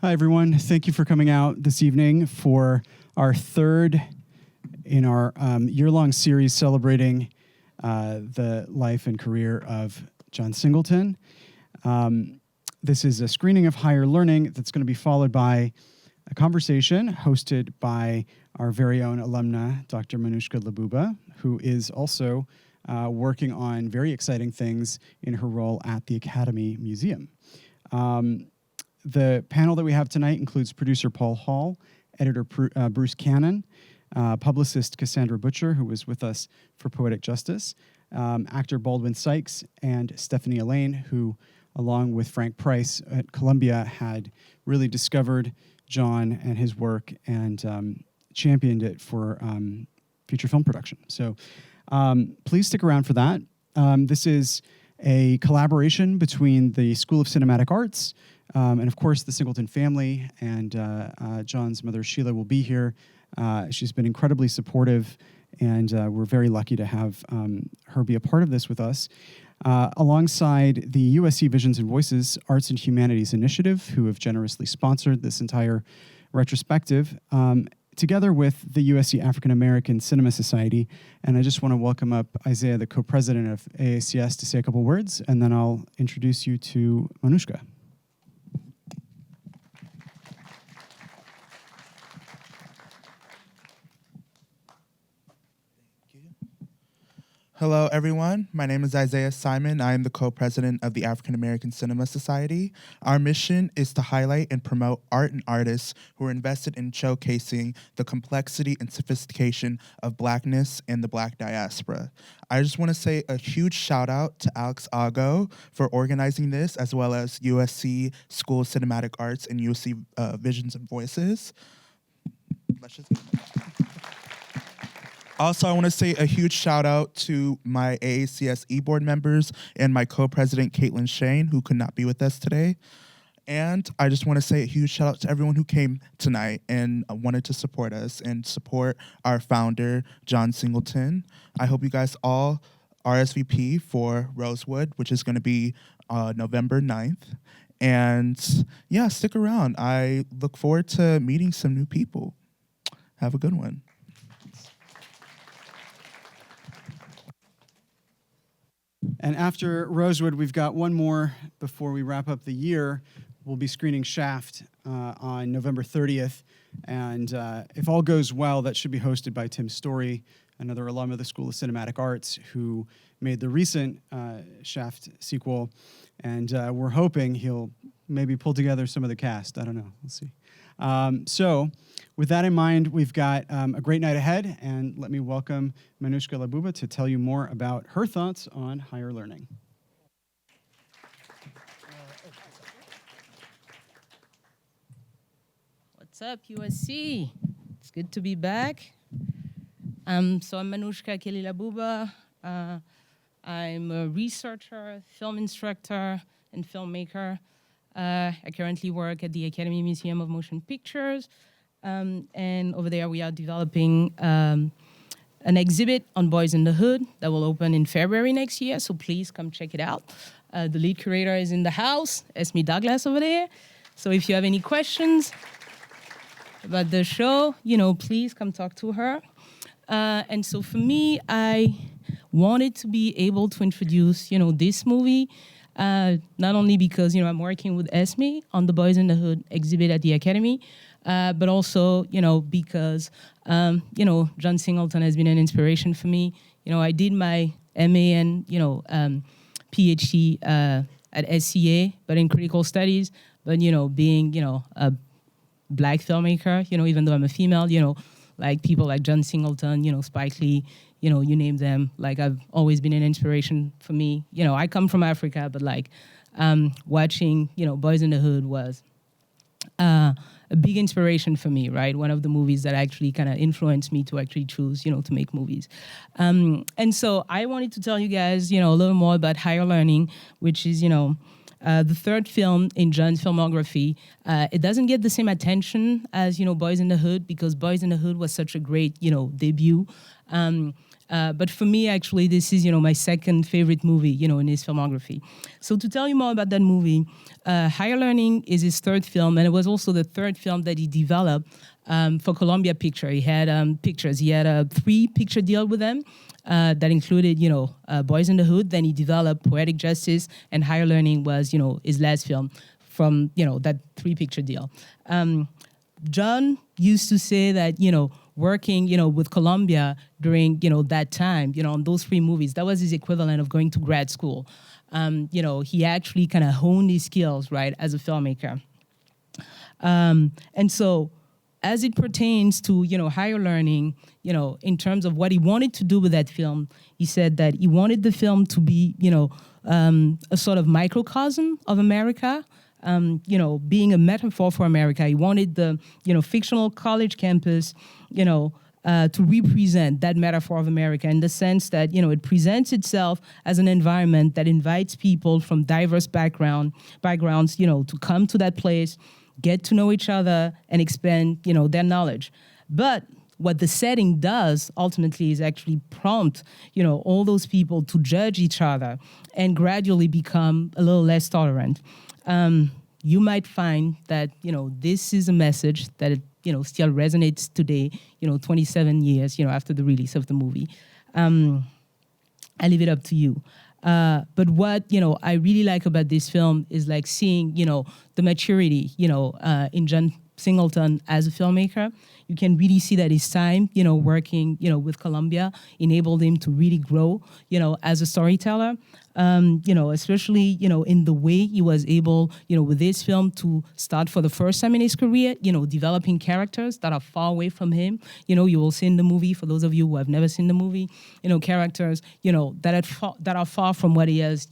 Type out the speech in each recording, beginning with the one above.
Hi, everyone. Thank you for coming out this evening for our third in our year-long series celebrating the life and career of John Singleton. This is a screening of Higher Learning that's going to be followed by a conversation hosted by our very own alumna, Dr. Manushka Labuba, who is also working on very exciting things in her role at the Academy Museum. The panel that we have tonight includes producer Paul Hall, editor Bruce Cannon, publicist Cassandra Butcher, who was with us for Poetic Justice, actor Baldwin Sykes, and Stephanie Allain, who, along with Frank Price at Columbia, had really discovered John and his work and championed it for feature film production. So please stick around for that. This is a collaboration between the School of Cinematic Arts and, of course, the Singleton family, and John's mother, Sheila, will be here. She's been incredibly supportive, and we're very lucky to have her be a part of this with us, alongside the USC Visions and Voices Arts and Humanities Initiative, who have generously sponsored this entire retrospective, together with the USC African American Cinema Society. And I just want to welcome up Isaiah, the co-president of AACS, to say a couple words, and then I'll introduce you to Manushka. Hello, everyone. My name is Isaiah Simon. I am the co-president of the African American Cinema Society. Our mission is to highlight and promote art and artists who are invested in showcasing the complexity and sophistication of Blackness and the Black diaspora. I just want to say a huge shout out to Alex Ago for organizing this, as well as USC School of Cinematic Arts and USC Visions and Voices. Let's just Also, I want to say a huge shout out to my AACS e-board members and my co-president, Caitlin Shane, who could not be with us today. And I just want to say a huge shout out to everyone who came tonight and wanted to support us and support our founder, John Singleton. I hope you guys all RSVP for Rosewood, which is going to be November 9th. And yeah, stick around. I look forward to meeting some new people. Have a good one. And after Rosewood, we've got one more before we wrap up the year. We'll be screening Shaft on November 30th. And if all goes well, that should be hosted by Tim Story, another alum of the School of Cinematic Arts, who made the recent Shaft sequel. And we're hoping he'll maybe pull together some of the cast. I don't know. We'll see. So with that in mind, we've got a great night ahead, and let me welcome Manushka Labuba to tell you more about her thoughts on higher learning. What's up, USC? It's good to be back. So I'm Manushka Kelly Labuba. I'm a researcher, film instructor, and filmmaker. I currently work at the Academy Museum of Motion Pictures, and over there we are developing an exhibit on Boys in the Hood that will open in February next year, so please come check it out. The lead curator is in the house, Esme Douglas over there, so if you have any questions about the show, please come talk to her. And so for me, I wanted to be able to introduce, this movie, not only because, I'm working with Esme on the Boys in the Hood exhibit at the Academy, but also, because, John Singleton has been an inspiration for me. I did my MA and, PhD at SCA, but in critical studies, but, being, a Black filmmaker, even though I'm a female, like people like John Singleton, Spike Lee, you name them, like I've always been an inspiration for me. I come from Africa, but like watching, Boys in the Hood was a big inspiration for me, right? One of the movies that actually kind of influenced me to actually choose, to make movies. And so I wanted to tell you guys, a little more about Higher Learning, which is, the third film in John's filmography. It doesn't get the same attention as, Boys in the Hood, because Boys in the Hood was such a great, debut. But for me, actually, this is, my second favorite movie, in his filmography. So to tell you more about that movie, Higher Learning is his third film, and it was also the third film that he developed for Columbia Picture. He had pictures. He had a 3-picture deal with them that included, Boys in the Hood. Then he developed Poetic Justice, and Higher Learning was, his last film from, that 3-picture deal. John used to say that, working, with Columbia during, that time, on those 3 movies, that was his equivalent of going to grad school. He actually kind of honed his skills, right, as a filmmaker. And so as it pertains to, Higher Learning, in terms of what he wanted to do with that film, he said that he wanted the film to be, a sort of microcosm of America, being a metaphor for America. He wanted the, fictional college campus, to represent that metaphor of America in the sense that, it presents itself as an environment that invites people from diverse backgrounds, to come to that place, get to know each other, and expand, their knowledge. But what the setting does ultimately is actually prompt, all those people to judge each other and gradually become a little less tolerant. You might find that, this is a message that, still resonates today, 27 years, after the release of the movie. I leave it up to you. But what, I really like about this film is like seeing, the maturity, in John Singleton as a filmmaker. You can really see that his time, working, with Columbia enabled him to really grow, as a storyteller. Especially, in the way he was able, with this film to start for the first time in his career, developing characters that are far away from him. You will see in the movie, for those of you who have never seen the movie, characters, that are far from what he has,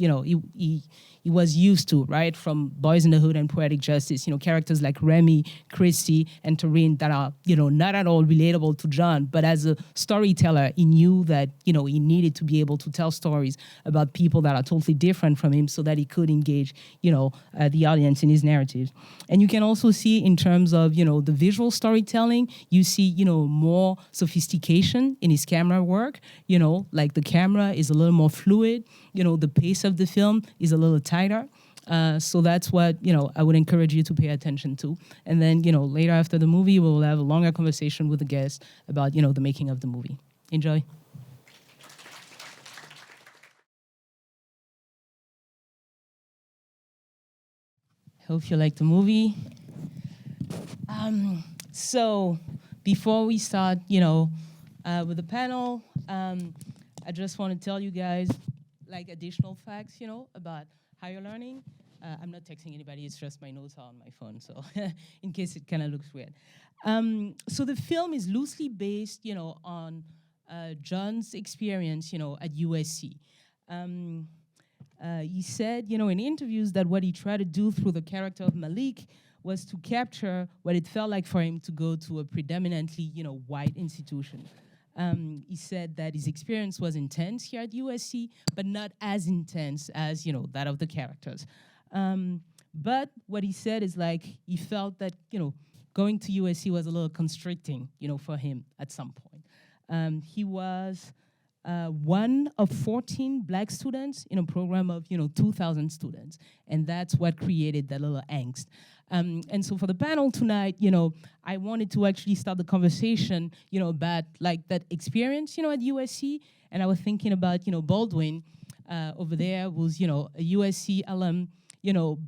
he was used to, right? From Boys in the Hood and Poetic Justice, characters like Remy, Kristy, and Tareen that are, not at all relatable to John, but as a storyteller, he knew that, he needed to be able to tell stories about people that are totally different from him so that he could engage, the audience in his narrative. And you can also see in terms of, the visual storytelling, you see, more sophistication in his camera work, like the camera is a little more fluid, the pace of the film is a little tighter. So that's what, I would encourage you to pay attention to. And then, later after the movie, we'll have a longer conversation with the guests about, the making of the movie. Enjoy. Hope you like the movie. So before we start, with the panel, I just want to tell you guys, like, additional facts, about Higher Learning. I'm not texting anybody, it's just my notes are on my phone, so in case it kind of looks weird. So the film is loosely based, on John's experience, at USC. He said, in interviews that what he tried to do through the character of Malik was to capture what it felt like for him to go to a predominantly, white institution. He said that his experience was intense here at USC, but not as intense as, that of the characters. But what he said is like, he felt that, going to USC was a little constricting, for him at some point. He was one of 14 Black students in a program of 2,000 students, and that's what created that little angst. And so for the panel tonight, I wanted to actually start the conversation, about like that experience, at USC, and I was thinking about Baldwin over there was a USC alum,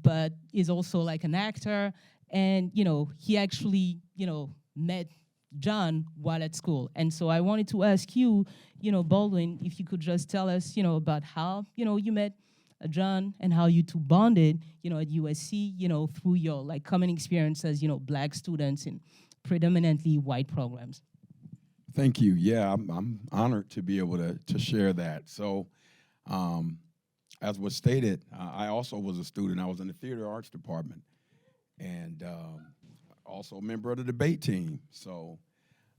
but is also like an actor, and he actually met John while at school. And so I wanted to ask you, Baldwin, if you could just tell us, about how, you met John and how you two bonded, at USC, through your like common experience as, Black students in predominantly white programs. Thank you. Yeah, I'm honored to be able to share that. So, as was stated, I also was a student. I was in the theater arts department, and also a member of the debate team. So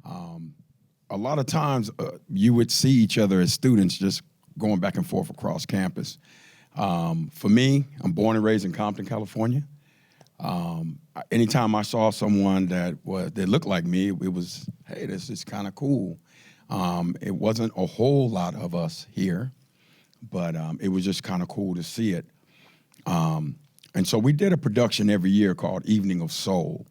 a lot of times you would see each other as students just going back and forth across campus. For me, I'm born and raised in Compton, California. Anytime I saw someone that looked like me, it was, hey, this is kind of cool. It wasn't a whole lot of us here, but it was just kind of cool to see it. And so we did a production every year called Evening of Soul,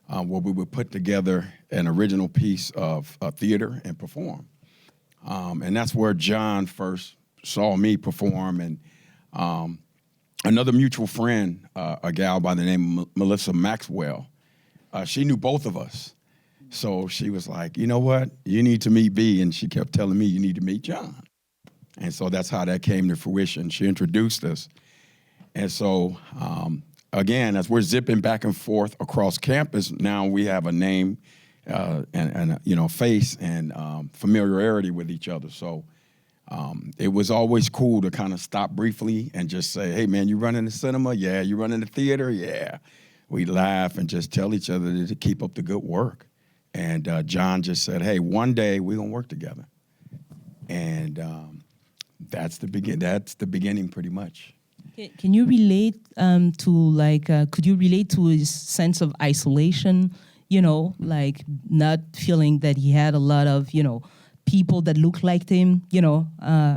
where we would put together an original piece of theater and perform. And that's where John first saw me perform, and another mutual friend, a gal by the name of Melissa Maxwell, she knew both of us. So she was like, you know what, you need to meet B, and she kept telling me, you need to meet John. And so that's how that came to fruition. She introduced us. And so, again, as we're zipping back and forth across campus, now we have a name and you know, face and familiarity with each other. So it was always cool to kind of stop briefly and just say, hey, man, you running the cinema? Yeah. You running the theater? Yeah. We laugh and just tell each other to keep up the good work. And John just said, hey, one day we're going to work together. And that's the beginning pretty much. Can you relate to like, could you relate to his sense of isolation, you know, like not feeling that he had a lot of, you know, people that look like him, you know,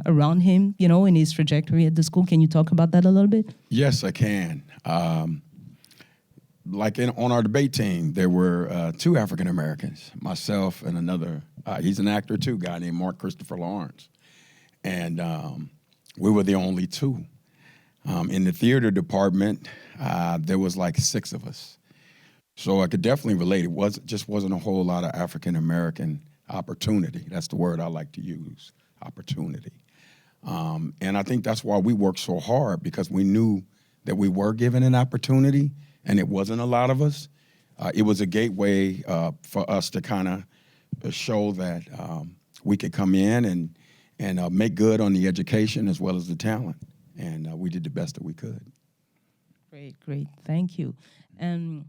around him, you know, in his trajectory at the school? Can you talk about that a little bit? Yes, I can. Like on our debate team, there were 2 African Americans, myself and another, he's an actor too, guy named Mark Christopher Lawrence. And we were the only 2. In the theater department, there was like 6 of us. So I could definitely relate. It just wasn't a whole lot of African American opportunity. That's the word I like to use, opportunity. And I think that's why we worked so hard, because we knew that we were given an opportunity, and it wasn't a lot of us. It was a gateway for us to kind of show that we could come in and make good on the education as well as the talent. And we did the best that we could. Great. Thank you. And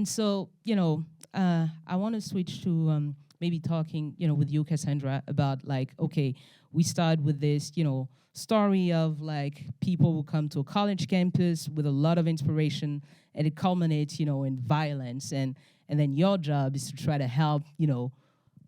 so, you know, I want to switch to maybe talking, you know, with you, Cassandra, about like, okay, we start with this, you know, story of like people who come to a college campus with a lot of inspiration, and it culminates, you know, in violence. And then your job is to try to help, you know,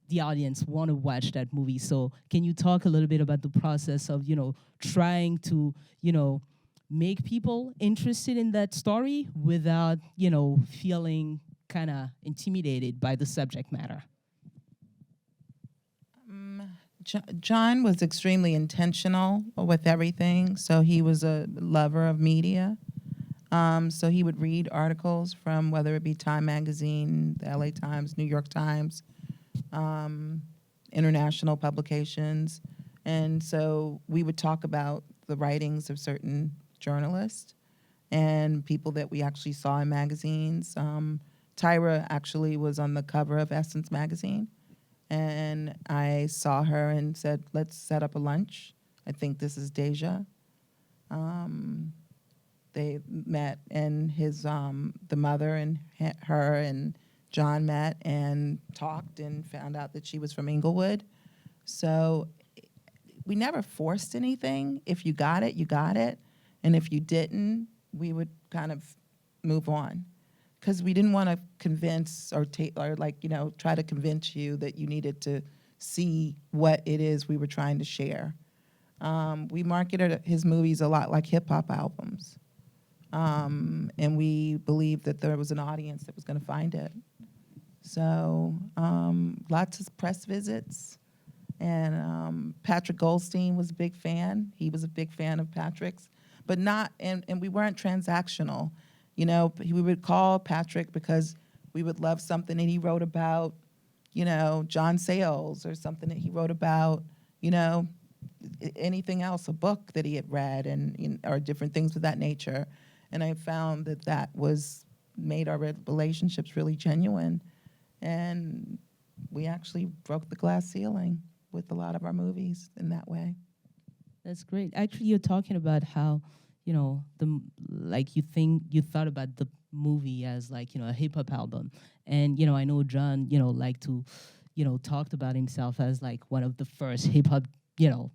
the audience want to watch that movie. So can you talk a little bit about the process of, you know, trying to, you know, make people interested in that story without, you know, feeling kind of intimidated by the subject matter? John was extremely intentional with everything. So he was a lover of media. So he would read articles from whether it be Time Magazine, the LA Times, New York Times, international publications. And so we would talk about the writings of certain journalists and people that we actually saw in magazines. Tyra actually was on the cover of Essence magazine. And I saw her and said, let's set up a lunch. I think this is Deja. They met, and the mother and her and John met and talked and found out that she was from Inglewood. So we never forced anything. If you got it, you got it. And if you didn't, we would kind of move on. Because we didn't want to convince or like, you know, try to convince you that you needed to see what it is we were trying to share. We marketed his movies a lot like hip-hop albums. And we believed that there was an audience that was going to find it. So lots of press visits. And Patrick Goldstein was a big fan. He was a big fan of Patrick's. But not, and we weren't transactional. You know, we would call Patrick because we would love something that he wrote about, you know, John Sayles, or something that he wrote about, you know, anything else, a book that he had read, and or different things of that nature. And I found that was made our relationships really genuine. And we actually broke the glass ceiling with a lot of our movies in that way. That's great. Actually, you're talking about how, you know, you thought about the movie as like, you know, a hip hop album. And, you know, I know John, you know, liked to, you know, talked about himself as like one of the first hip hop, you know,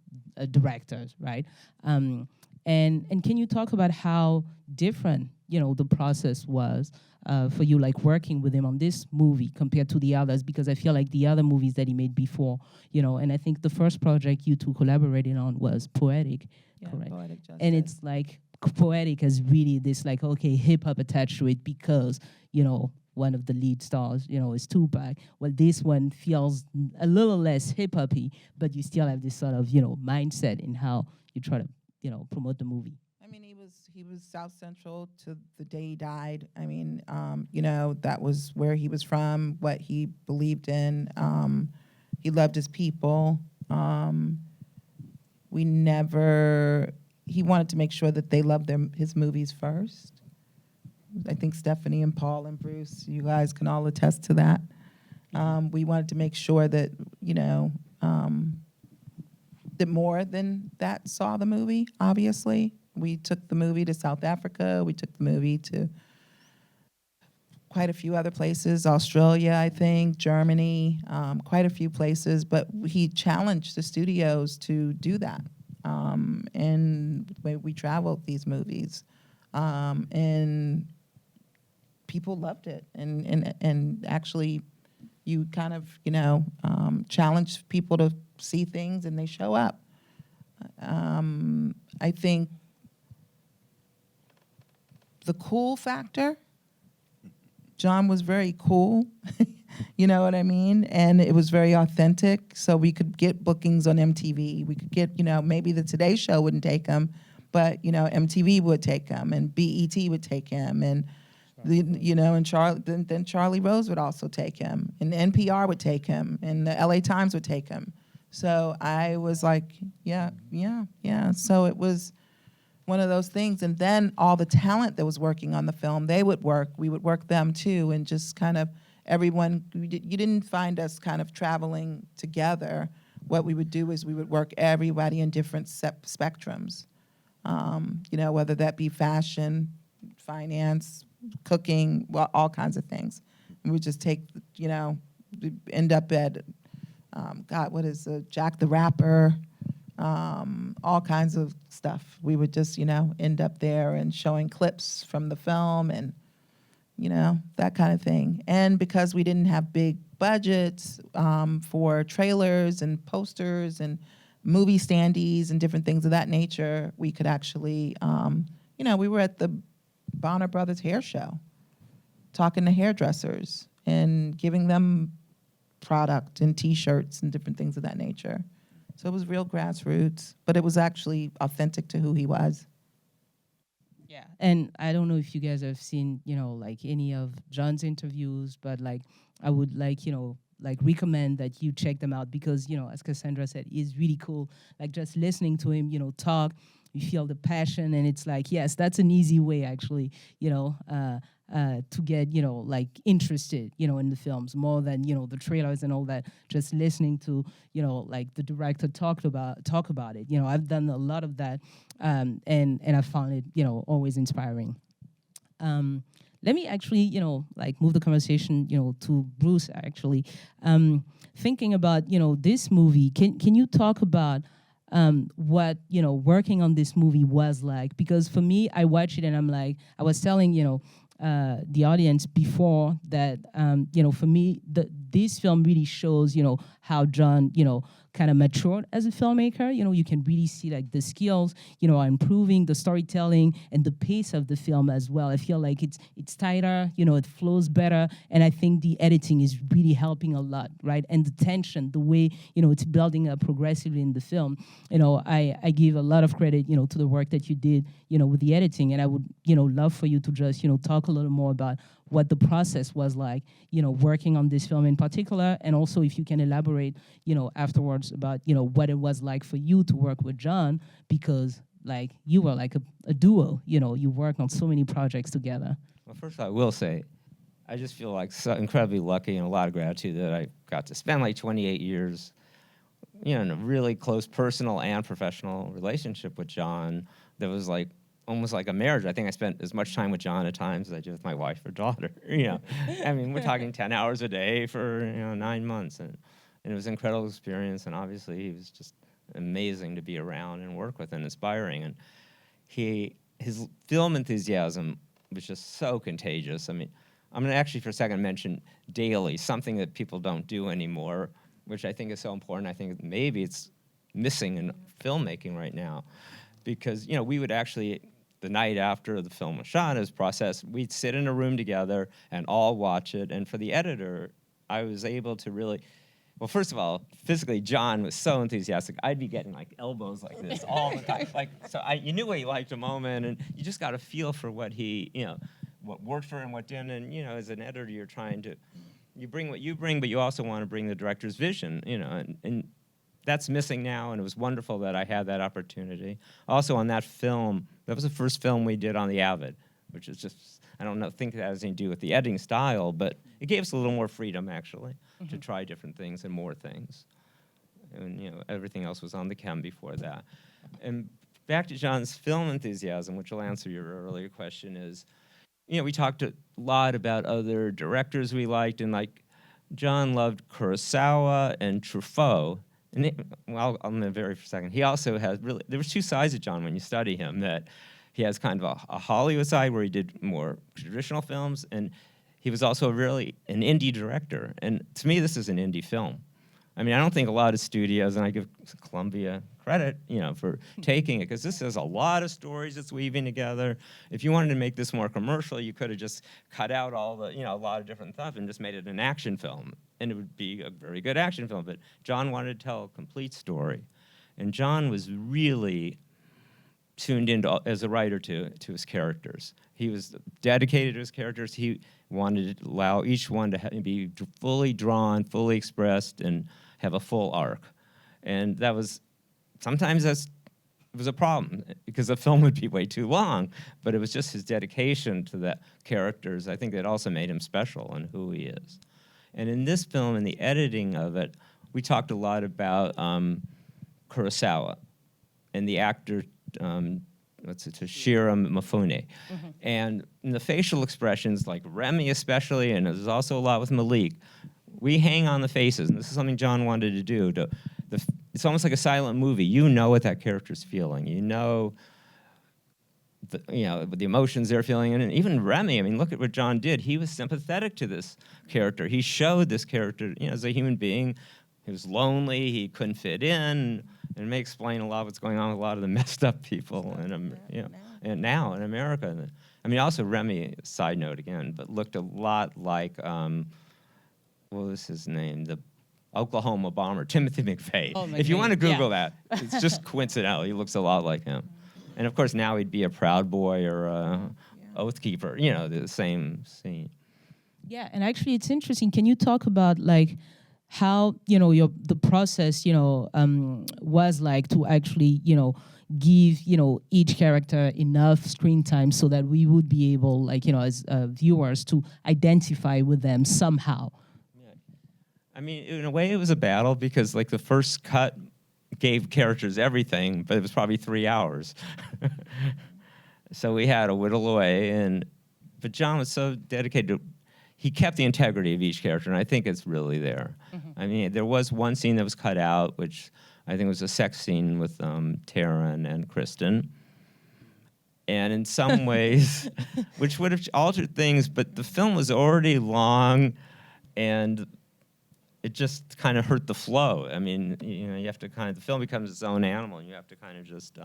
directors, right? And can you talk about how different the process was for you, like working with him on this movie compared to the others, because I feel like the other movies that he made before, and I think the first project you two collaborated on was Poetic, correct? Poetic Justice. And it's like Poetic has really this like, okay, hip hop attached to it because, one of the lead stars, is Tupac. Well, this one feels a little less hip hoppy, but you still have this sort of, mindset in how you try to, promote the movie. I mean, he was South Central to the day he died. I mean, that was where he was from, what he believed in. He loved his people. He wanted to make sure that they loved his movies first. I think Stephanie and Paul and Bruce, you guys can all attest to that. We wanted to make sure that, that more than that saw the movie, obviously. We took the movie to South Africa. We took the movie to quite a few other places, Australia, I think, Germany, quite a few places. But he challenged the studios to do that. And the way we traveled these movies. And people loved it. And actually, you kind of, challenge people to see things and they show up. I think the cool factor, John was very cool, you know what I mean? And it was very authentic, so we could get bookings on MTV. We could get, maybe the Today Show wouldn't take him, but, MTV would take him, and BET would take him, and, and then Charlie Rose would also take him, and NPR would take him, and the LA Times would take him. So I was like, yeah. So it was one of those things. And then all the talent that was working on the film, they would work. We would work them too, and just kind of everyone. You didn't find us kind of traveling together. What we would do is we would work everybody in different spectrums. Whether that be fashion, finance, cooking, well, all kinds of things. We would just take, we'd end up at Jack the Rapper, all kinds of stuff. We would just, end up there and showing clips from the film and, that kind of thing. And because we didn't have big budgets for trailers and posters and movie standees and different things of that nature, we could actually, we were at the Bonner Brothers hair show, talking to hairdressers and giving them product and T-shirts and different things of that nature. So it was real grassroots, but it was actually authentic to who he was. Yeah, and I don't know if you guys have seen, like any of John's interviews, but like I would recommend that you check them out because, as Cassandra said, he's really cool. Like just listening to him, talk, you feel the passion, and it's like, yes, that's an easy way actually, to get, interested, in the films more than, the trailers and all that. Just listening to, the director talk about it. I've done a lot of that, and I found it, always inspiring. Let me actually, move the conversation, to Bruce actually. Thinking about, this movie, can you talk about what, working on this movie was like? Because for me, I watched it and I'm like, I was telling, the audience before that, for me, this film really shows, how John, kind of matured as a filmmaker. You can really see like the skills, are improving, the storytelling and the pace of the film as well. I feel like it's tighter, it flows better. And I think the editing is really helping a lot, right? And the tension, the way, it's building up progressively in the film. I give a lot of credit, to the work that you did, with the editing. And I would, love for you to just, talk a little more about what the process was like, working on this film in particular, and also if you can elaborate, afterwards about, what it was like for you to work with John, because like you were like a duo, you worked on so many projects together. Well, first I will say, I just feel like so incredibly lucky and a lot of gratitude that I got to spend like 28 years, in a really close personal and professional relationship with John that was like almost like a marriage. I think I spent as much time with John at times as I did with my wife or daughter. I mean, we're talking 10 hours a day for 9 months, and it was an incredible experience. And obviously, he was just amazing to be around and work with and inspiring. And his film enthusiasm was just so contagious. I mean, I'm going to actually for a second mention daily, something that people don't do anymore, which I think is so important. I think maybe it's missing in filmmaking right now, because we would actually, the night after the film was shot, as processed, we'd sit in a room together and all watch it. And for the editor, I was able to really, well, first of all, physically, John was so enthusiastic. I'd be getting like elbows like this all the time. You knew he liked a moment, and you just got a feel for what he, what worked for him, what didn't. And as an editor, you're trying to, you bring what you bring, but you also want to bring the director's vision, and that's missing now. And it was wonderful that I had that opportunity. Also, on that film, that was the first film we did on the Avid, which is just, I don't think that has anything to do with the editing style, but it gave us a little more freedom, actually, to try different things and more things. And, everything else was on the chem before that. And back to John's film enthusiasm, which will answer your earlier question, is, we talked a lot about other directors we liked, and, John loved Kurosawa and Truffaut. And I'm going to vary for a second. He also has really, there was two sides of John when you study him, that he has kind of a Hollywood side where he did more traditional films, and he was also really an indie director. And to me, this is an indie film. I mean, I don't think a lot of studios, and I give Columbia credit, for taking it, because this has a lot of stories it's weaving together. If you wanted to make this more commercial, you could have just cut out all the, a lot of different stuff and just made it an action film, and it would be a very good action film. But John wanted to tell a complete story, and John was really tuned into, as a writer, to his characters. He was dedicated to his characters. He wanted to allow each one to be fully drawn, fully expressed, and have a full arc. And that was, sometimes it was a problem, because the film would be way too long, but it was just his dedication to the characters, I think, that also made him special and who he is. And in this film, in the editing of it, we talked a lot about Kurosawa and the actor, Toshiro Mifune. And in the facial expressions, like Remy especially, and there's also a lot with Malik, we hang on the faces, and this is something John wanted to do. It's almost like a silent movie. You know what that character's feeling. You know the emotions they're feeling. And even Remy, I mean, look at what John did. He was sympathetic to this character. He showed this character, as a human being. He was lonely. He couldn't fit in. And it may explain a lot of what's going on with a lot of the messed up people and now in America. I mean, also Remy, side note again, but looked a lot like, what was his name? The Oklahoma bomber, Timothy McVeigh. Oh, if you want to Google that, it's just coincidental. He looks a lot like him. And of course, now he'd be a Proud Boy or a Oath Keeper, the same scene. Yeah, and actually it's interesting. Can you talk about how, the process, was like to actually, give, each character enough screen time so that we would be able, as viewers, to identify with them somehow? I mean, in a way, it was a battle, because the first cut gave characters everything, but it was probably 3 hours. So we had to whittle away, but John was so dedicated he kept the integrity of each character, and I think it's really there. I mean, there was one scene that was cut out, which I think was a sex scene with Taryn and Kristen. And in some ways, which would have altered things, but the film was already long, and it just kind of hurt the flow. I mean, you have to the film becomes its own animal, and you have to kind of just,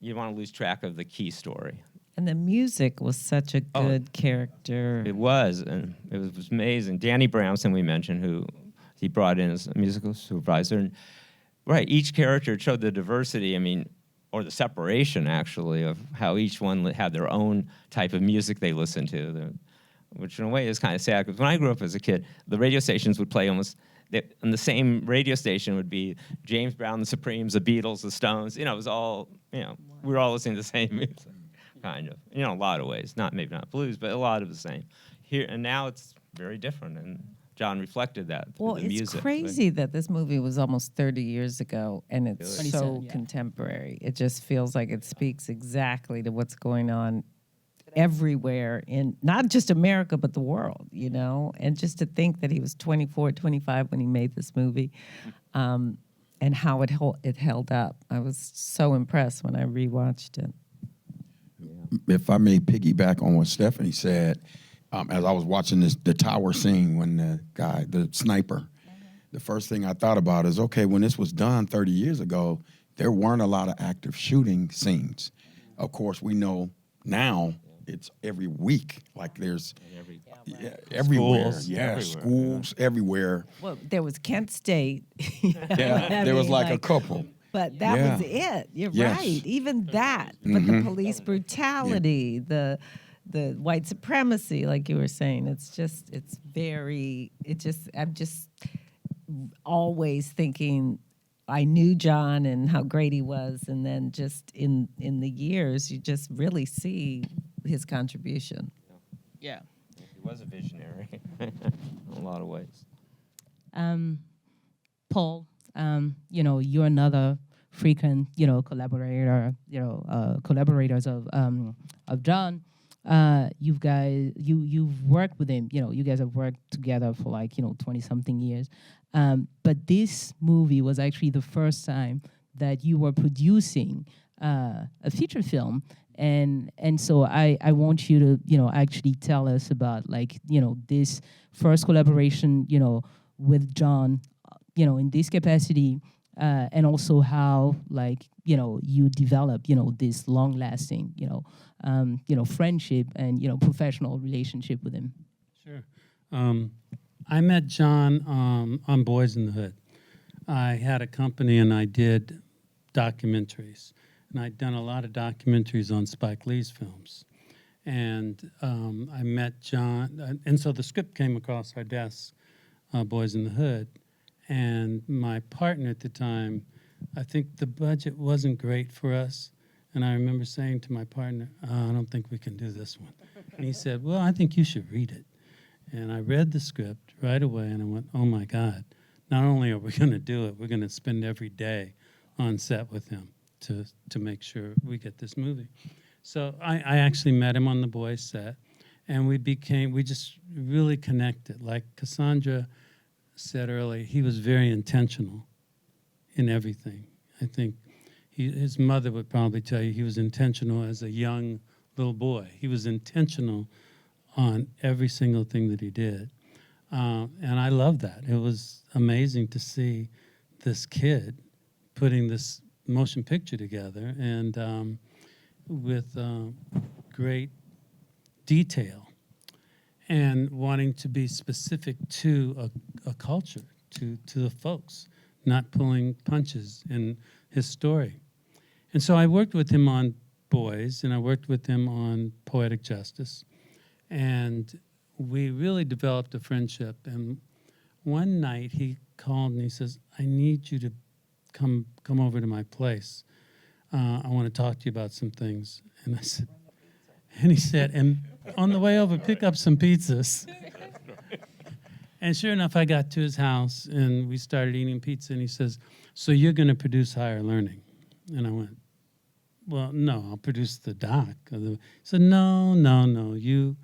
you don't want to lose track of the key story. And the music was such a good character. It was, and it was amazing. Danny Bramson, we mentioned, who he brought in as a musical supervisor. And, right, each character showed the diversity, or the separation, actually, of how each one had their own type of music they listened to, which in a way is kind of sad, because when I grew up as a kid, the radio stations would play almost, on the same radio station would be James Brown, the Supremes, the Beatles, the Stones. It was all, we were all listening to the same music. Kind of, a lot of ways. Maybe not blues, but a lot of the same. Here and now, it's very different, and John reflected that through the music. Well, it's crazy that this movie was almost 30 years ago, and it's so contemporary. It just feels like it speaks exactly to what's going on everywhere in not just America, but the world, And just to think that he was 24, 25 when he made this movie, and how it held up. I was so impressed when I rewatched it. if I may piggyback on what Stephanie said, as I was watching the tower scene when the sniper, the first thing I thought about is, okay, when this was done 30 years ago, there weren't a lot of active shooting scenes. Of course, we know now it's every week. Like there's everywhere. Schools, Schools everywhere. Well, there was Kent State. Yeah, there was like a couple. But that was it. You're right. Even that. But the police brutality, the white supremacy, like you were saying, I'm just always thinking I knew John and how great he was, and then just in the years, you just really see his contribution. Yeah. He was a visionary in a lot of ways. Paul, you're another frequent, collaborator, collaborators of John. You've worked with him. You guys have worked together for 20-something years. But this movie was actually the first time that you were producing a feature film. And so I want you to, actually tell us about this first collaboration, with John, in this capacity, and also how you develop, this long-lasting, friendship and, professional relationship with him. Sure. I met John on Boys in the Hood. I had a company and I did documentaries. And I'd done a lot of documentaries on Spike Lee's films. And I met John. And so the script came across our desk, Boys in the Hood. And my partner at the time, I think the budget wasn't great for us. And I remember saying to my partner, I don't think we can do this one. And he said, well, I think you should read it. And I read the script right away, and I went, oh, my God. Not only are we going to do it, we're going to spend every day on set with him to make sure we get this movie. So I actually met him on the Boys set, and we just really connected. Like Cassandra said earlier, he was very intentional in everything. I think his mother would probably tell you he was intentional as a young little boy. He was intentional on every single thing that he did. And I love that. It was amazing to see this kid putting this motion picture together and with great detail and wanting to be specific to a culture, to the folks, not pulling punches in his story. And so I worked with him on Boys, and I worked with him on Poetic Justice. And we really developed a friendship. And one night he called and he says, I need you to come over to my place. I want to talk to you about some things. And I said, and he said, and on the way over, pick up some pizzas. And sure enough, I got to his house and we started eating pizza. And he says, so you're going to produce Higher Learning? And I went, well, no, I'll produce the doc. He said, no, you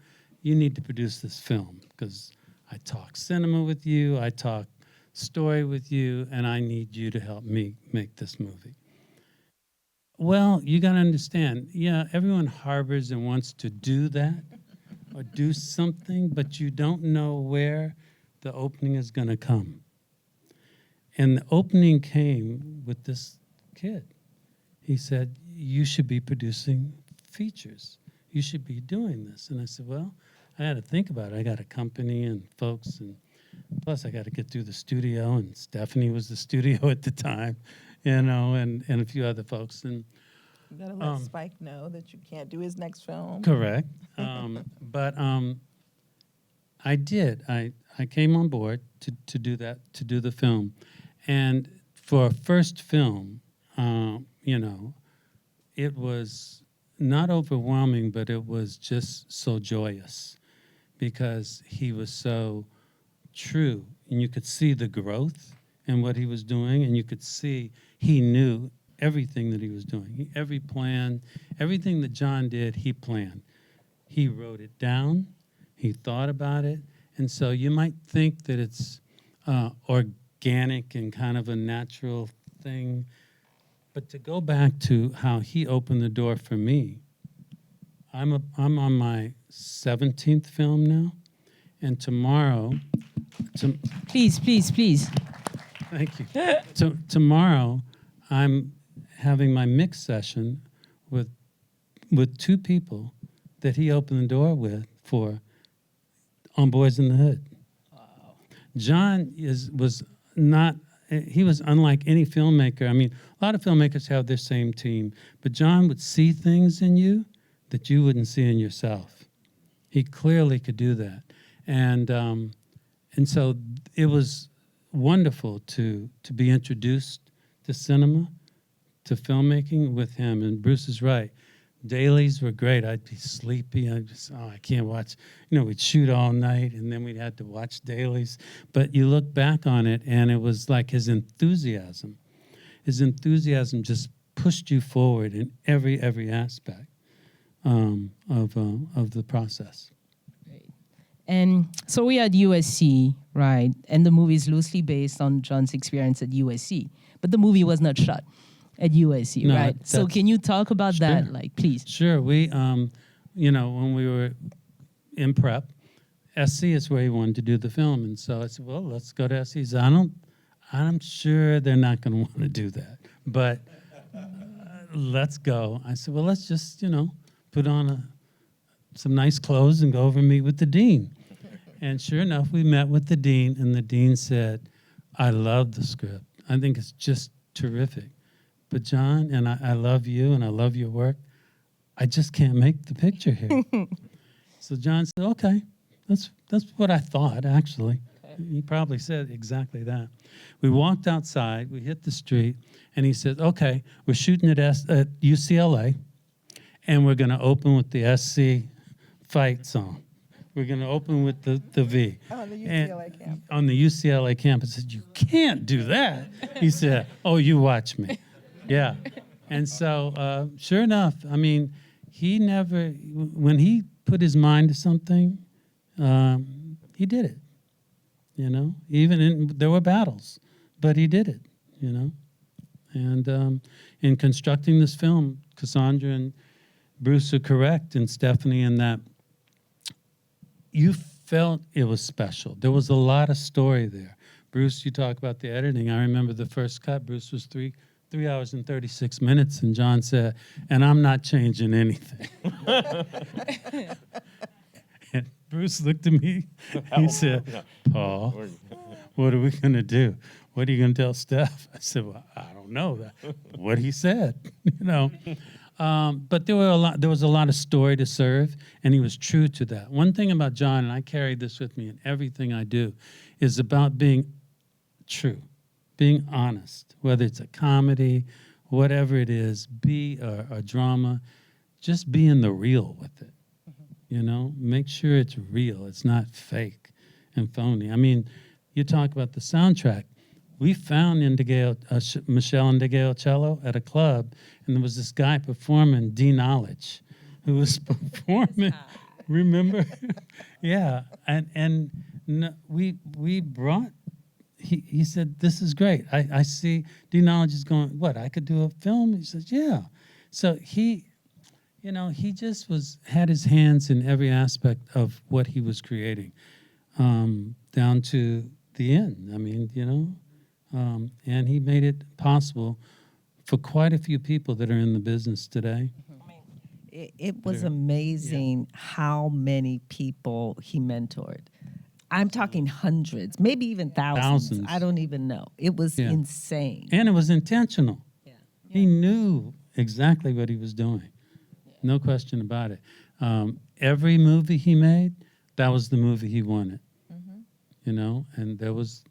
need to produce this film because I talk cinema with you, I talk story with you, and I need you to help me make this movie. Well, you got to understand, everyone harbors and wants to do that or do something, but you don't know where the opening is going to come. And the opening came with this kid. He said, you should be producing features. You should be doing this. And I said, well, I had to think about it. I got a company and folks, and plus I got to get through the studio, and Stephanie was the studio at the time, and a few other folks. And you gotta let Spike know that you can't do his next film. Correct. But I did. I came on board to do that, to do the film. And for a first film, it was not overwhelming, but it was just so joyous because he was so true. And you could see the growth in what he was doing, and you could see he knew everything that he was doing. Every plan, everything that John did, he planned. He wrote it down. He thought about it. And so you might think that it's organic and kind of a natural thing. But to go back to how he opened the door for me I'm on my 17th film now, and tomorrow, Please. thank you. Tomorrow, I'm having my mix session with two people that he opened the door with for on Boys in the Hood. Wow. John was unlike any filmmaker. I mean, a lot of filmmakers have their same team, but John would see things in you that you wouldn't see in yourself. He clearly could do that. And so it was wonderful to be introduced to cinema, to filmmaking with him. And Bruce is right. Dailies were great. I'd be sleepy. I can't watch. We'd shoot all night, and then we'd have to watch dailies. But you look back on it, and it was like his enthusiasm. His enthusiasm just pushed you forward in every aspect of the process. Great. And so we are at USC, right? And the movie is loosely based on John's experience at USC. But the movie was not shot at USC, No, right? So can you talk about that, please? Sure. We, when we were in prep, SC is where he wanted to do the film, and so I said, "Well, let's go to SC." He said, I'm sure they're not going to want to do that, but let's go. I said, "Well, let's just, put on some nice clothes and go over and meet with the dean." And sure enough, we met with the dean, and the dean said, "I love the script. I think it's just terrific. But John, and I love you and I love your work, I just can't make the picture here." So John said, "Okay, that's what I thought, actually." Okay. He probably said exactly that. We walked outside, we hit the street, and he said, "Okay, we're shooting at UCLA, and we're going to open with the SC fight song. We're going to open with the V." On the UCLA campus. On the UCLA campus. I said, "You can't do that." He said, "Oh, you watch me." Yeah. And so, sure enough, I mean, he never, when he put his mind to something, he did it, there were battles, but he did it, And in constructing this film, Cassandra and Bruce are correct, and Stephanie, in that you felt it was special. There was a lot of story there. Bruce, you talk about the editing. I remember the first cut, Bruce was 3 hours and 36 minutes, and John said, "And I'm not changing anything." And Bruce looked at me, he said, "Paul, what are we going to do? What are you going to tell Steph?" I said, "Well, I don't know that." What he said, But there was a lot of story to serve, and he was true to that. One thing about John, and I carry this with me in everything I do, is about being true. Being honest, whether it's a comedy, whatever it is, be a drama, just be in the real with it. Make sure it's real. It's not fake and phony. I mean, you talk about the soundtrack. We found Michelle Indegeocello at a club, and there was this guy performing D-Knowledge who was performing. Remember? Yeah, and we brought. He said, "This is great. I see D-Knowledge is going, what, I could do a film?" He says, "Yeah." So he just had his hands in every aspect of what he was creating, down to the end. I mean, and he made it possible for quite a few people that are in the business today. It was amazing how many people he mentored. I'm talking hundreds, maybe even thousands. I don't even know. It was insane. And it was intentional. Yeah. He knew exactly what he was doing. Yeah. No question about it. Every movie he made, that was the movie he wanted. Mm-hmm. And there was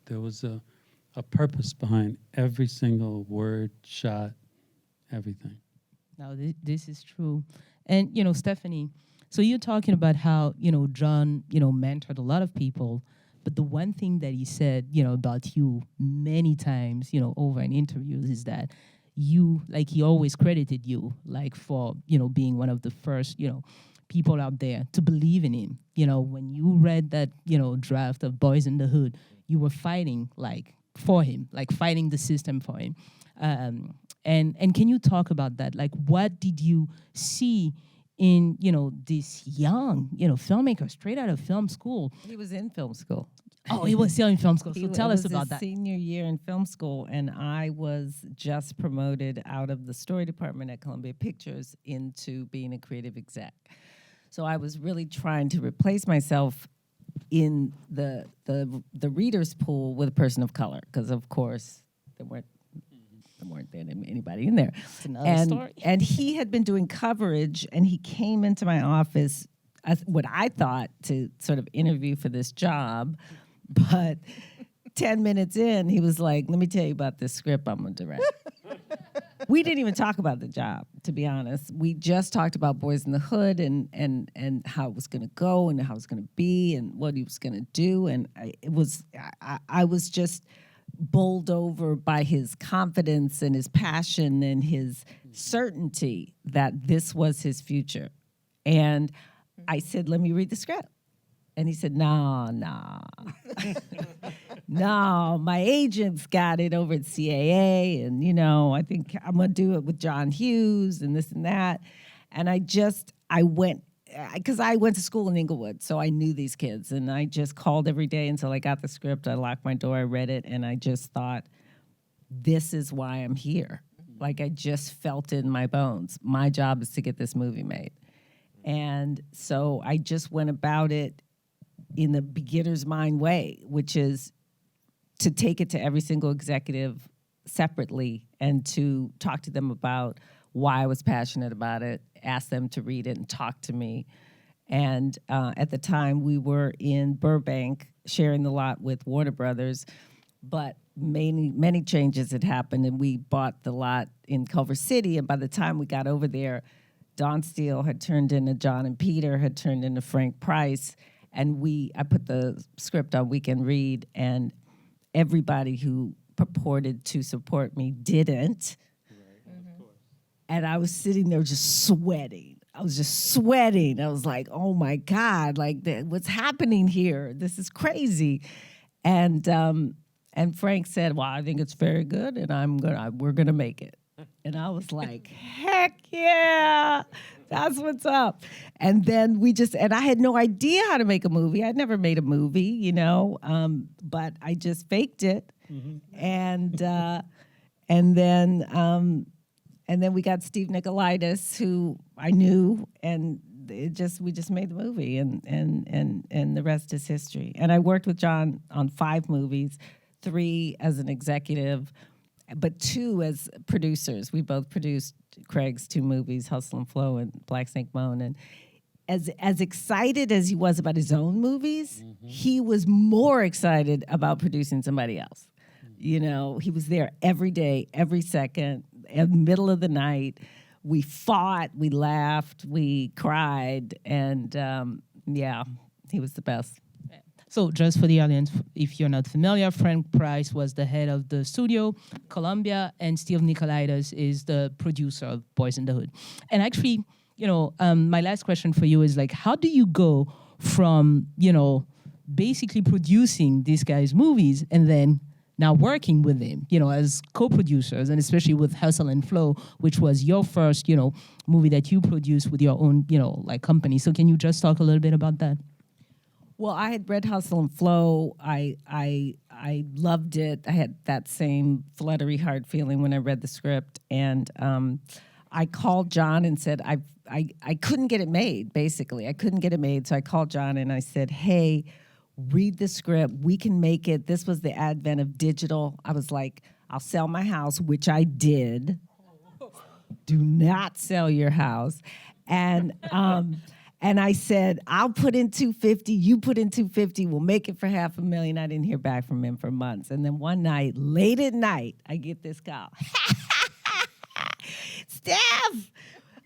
a purpose behind every single word, shot, everything. Now, this is true. And, Stephanie, so you're talking about how, John, mentored a lot of people, but the one thing that he said, about you many times, over in interviews is that you, he always credited you, for, being one of the first, people out there to believe in him. When you read that, draft of Boys in the Hood, you were fighting, for him, fighting the system for him. And can you talk about that? What did you see in, this young, filmmaker straight out of film school. He was in film school. Oh, he was still in film school. So tell us about his that. Senior year in film school, and I was just promoted out of the story department at Columbia Pictures into being a creative exec. So I was really trying to replace myself in the readers pool with a person of color, because of course there weren't anybody in there. It's another story. And he had been doing coverage, and he came into my office, what I thought to sort of interview for this job, but 10 minutes in, he was like, let me tell you about this script I'm going to direct. We didn't even talk about the job, to be honest. We just talked about Boys in the Hood and how it was going to go and how it was going to be and what he was going to do. And I was just bowled over by his confidence and his passion and his certainty that this was his future. And I said, let me read the script. And he said, no, my agent's got it over at CAA, and, I think I'm going to do it with John Hughes and this and that. And I went, because I went to school in Inglewood, so I knew these kids, and I just called every day until I got the script. I locked my door, I read it, and I just thought, this is why I'm here. Like, I just felt it in my bones. My job is to get this movie made. And so I just went about it in the beginner's mind way, which is to take it to every single executive separately and to talk to them about why I was passionate about it, ask them to read it and talk to me. And at the time, we were in Burbank sharing the lot with Warner Brothers, but many changes had happened, and we bought the lot in Culver City, and by the time we got over there, Don Steele had turned into John and Peter, had turned into Frank Price, and I put the script on Weekend Read, and everybody who purported to support me didn't. Right. Mm-hmm. And I was sitting there just sweating. I was like, oh my God, what's happening here? This is crazy. And Frank said, well, I think it's very good, and we're gonna make it. And I was like, heck yeah, that's what's up. And then and I had no idea how to make a movie. I'd never made a movie, but I just faked it. Mm-hmm. And then we got Steve Nicolaitis, who I knew, and we just made the movie, and the rest is history. And I worked with John on 5 movies, 3 as an executive, but 2 as producers. We both produced Craig's 2 movies, Hustle and Flow and Black Snake Moan. And as excited as he was about his own movies, mm-hmm. he was more excited about producing somebody else. Mm-hmm. He was there every day, every second, in the middle of the night. We fought, we laughed, we cried, and he was the best. So just for the audience, if you're not familiar, Frank Price was the head of the studio, Columbia, and Steve Nicolaitis is the producer of Boys in the Hood. And actually, my last question for you is how do you go from, basically producing these guys' movies and then now working with them, as co-producers, and especially with Hustle and Flow, which was your first, movie that you produced with your own, company. So can you just talk a little bit about that? Well, I had read Hustle and Flow. I loved it. I had that same fluttery heart feeling when I read the script, and I called John and said I couldn't get it made. Basically, I couldn't get it made. So I called John and I said, "Hey, read the script. We can make it." This was the advent of digital. I was like, "I'll sell my house," which I did. Do not sell your house, and. And I said, I'll put in $250, you put in $250, we'll make it for $500,000. I didn't hear back from him for months. And then one night, late at night, I get this call. Steph,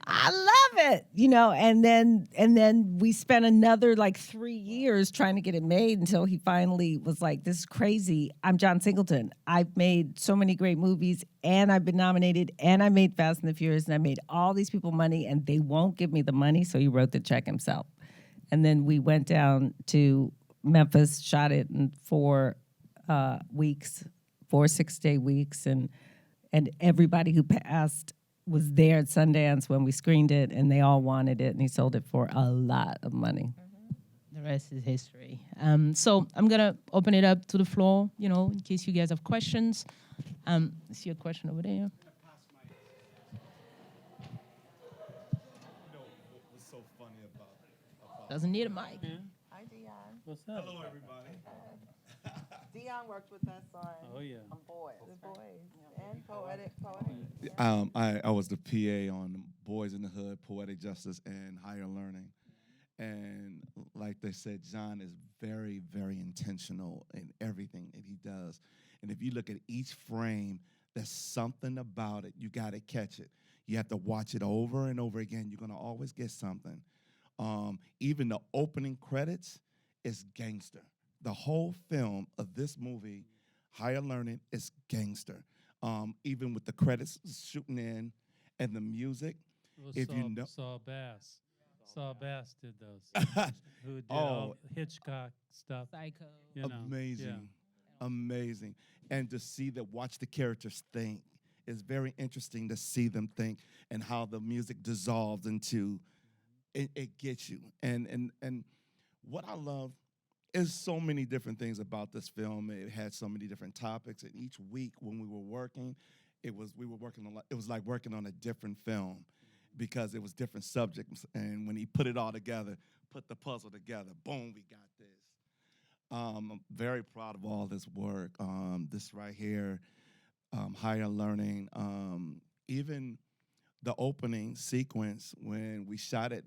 I love it. And then we spent another 3 years trying to get it made until he finally was like, this is crazy. I'm John Singleton. I've made so many great movies, and I've been nominated, and I made Fast and the Furious, and I made all these people money, and they won't give me the money, so he wrote the check himself. And then we went down to Memphis, shot it in 4 weeks, 4 6-day weeks, and everybody who passed was there at Sundance when we screened it, and they all wanted it, and he sold it for a lot of money. The rest is history. So I'm gonna open it up to the floor, in case you guys have questions. I see a question over there. What's so funny about Doesn't need a mic. Hi, Dion. What's up? Hello, everybody. Dion worked with us on Oh, yeah. Boys. The Boys and Poetic. I was the PA on Boys in the Hood, Poetic Justice, and Higher Learning. And like they said, John is very, very intentional in everything that he does. And if you look at each frame, there's something about it. You got to catch it. You have to watch it over and over again. You're going to always get something. Even the opening credits is gangster. The whole film of this movie, Higher Learning, is gangster. Even with the credits shooting in and the music, if you know. Saul Bass. Saul Bass did those. Who did Oh. all Hitchcock stuff. Psycho. Amazing. Yeah. Amazing. And to see watch the characters think. It's very interesting to see them think and how the music dissolves into it gets you. And what I love is so many different things about this film. It had so many different topics, and each week when we were working, we were working on it was like working on a different film because it was different subjects. And when he put it all together, put the puzzle together, boom, we got this. I'm very proud of all this work. This right here, Higher Learning, even the opening sequence when we shot it,